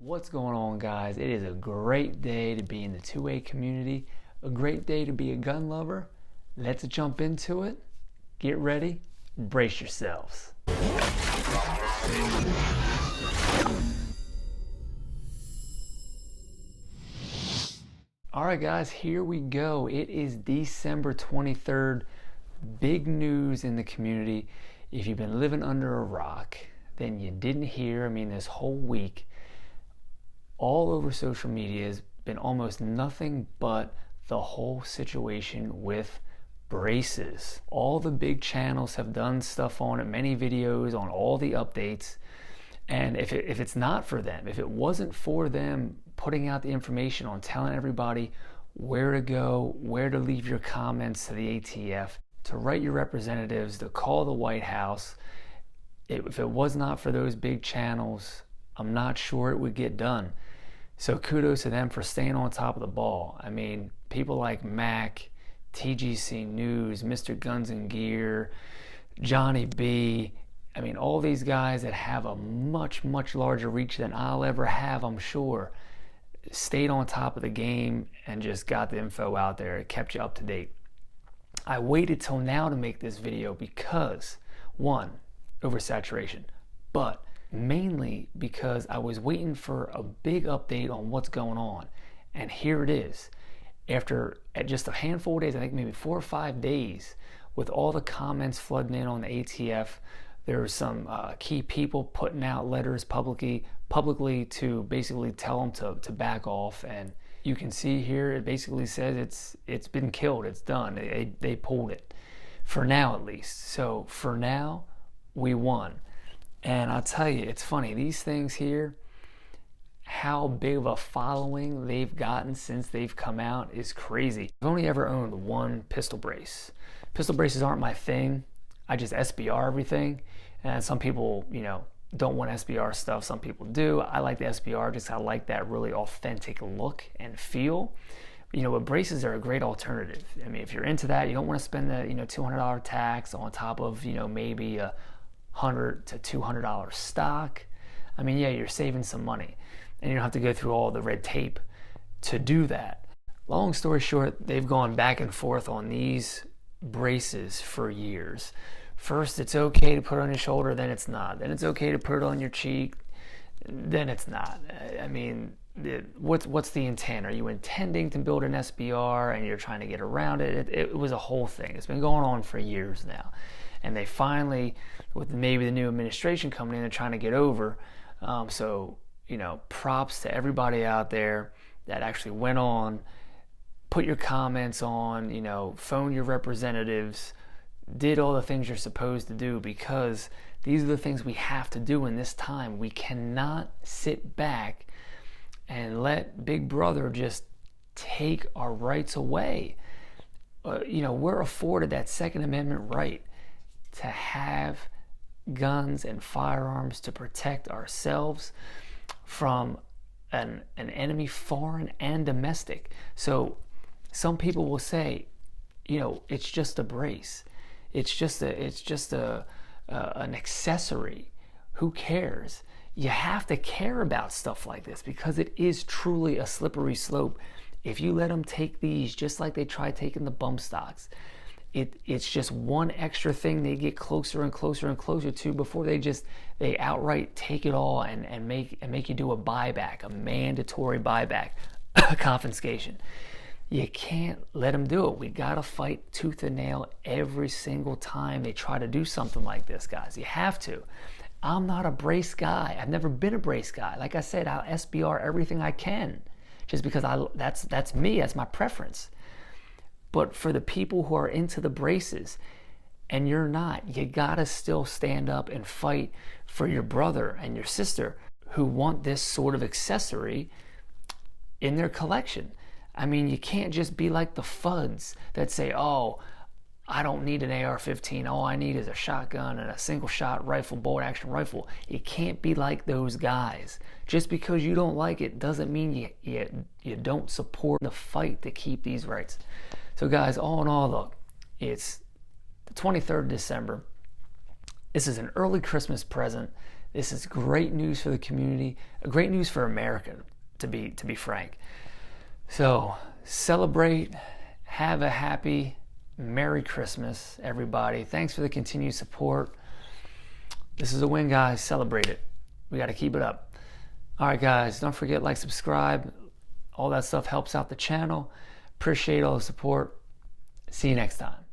What's going on, guys? It is a great day to be in the 2A community, a great day to be a gun lover. Let's jump into it. Get ready, brace yourselves. All right, guys, here we go. It is December 23rd. Big news in the community. If you've been living under a rock, then you didn't hear, this whole week, all over social media has been almost nothing but the whole situation with braces. All the big channels have done stuff on it, many videos on all the updates. And if it's not for them, if it wasn't for them putting out the information on telling everybody where to go, where to leave your comments to the ATF, to write your representatives, to call the White House, if it was not for those big channels, I'm not sure it would get done. So kudos to them for staying on top of the ball. People like Mac, TGC News, Mr. Guns and Gear, Johnny B, all these guys that have a much, much larger reach than I'll ever have, I'm sure, stayed on top of the game and just got the info out there. It kept you up to date. I waited till now to make this video because, one, oversaturation, but mainly because I was waiting for a big update on what's going on. And here it is. After just a handful of days, I think maybe 4 or 5 days, with all the comments flooding in on the ATF, there were some key people putting out letters publicly to basically tell them to back off. And you can see here, it basically says it's been killed, it's done. They pulled it, for now at least. So for now, we won. And I'll tell you, it's funny, these things here, how big of a following they've gotten since they've come out is crazy. I've only ever owned one pistol brace. Pistol braces aren't my thing. I just SBR everything. And some people, don't want SBR stuff. Some people do. I like the SBR, just I like that really authentic look and feel. But braces are a great alternative. If you're into that, you don't want to spend the $200 tax on top of maybe a $100 to $200 stock. You're saving some money, and you don't have to go through all the red tape to do that. Long story short, they've gone back and forth on these braces for years. First, it's okay to put it on your shoulder, then it's not. Then it's okay to put it on your cheek, then it's not. What's the intent? Are you intending to build an SBR and you're trying to get around it? It was a whole thing. It's been going on for years now. And they finally, with maybe the new administration coming in, they're trying to get over. So, props to everybody out there that actually went on, put your comments on, phone your representatives, did all the things you're supposed to do, because these are the things we have to do in this time. We cannot sit back and let Big Brother just take our rights away. We're afforded that Second Amendment right to have guns and firearms to protect ourselves from an enemy, foreign and domestic. So some people will say, it's just a brace. It's just an accessory. Who cares? You have to care about stuff like this because it is truly a slippery slope. If you let them take these, just like they tried taking the bump stocks, it's just one extra thing they get closer and closer and closer to before they outright take it all and make you do a buyback, a mandatory buyback, confiscation. You can't let them do it. We gotta fight tooth and nail every single time they try to do something like this, guys. You have to. I'm not a brace guy. I've never been a brace guy. Like I said, I'll SBR everything I can, just because that's me. That's my preference. But for the people who are into the braces and you're not, you gotta still stand up and fight for your brother and your sister who want this sort of accessory in their collection. You can't just be like the FUDs that say, oh, I don't need an AR-15. All I need is a shotgun and a single shot rifle, bolt action rifle. You can't be like those guys. Just because you don't like it doesn't mean you don't support the fight to keep these rights. So guys, all in all, look, it's the 23rd of December. This is an early Christmas present. This is great news for the community, great news for America, to be frank. So celebrate, have a happy, Merry Christmas, everybody. Thanks for the continued support. This is a win, guys. Celebrate it. We got to keep it up. All right, guys, don't forget, like, subscribe. All that stuff helps out the channel. Appreciate all the support. See you next time.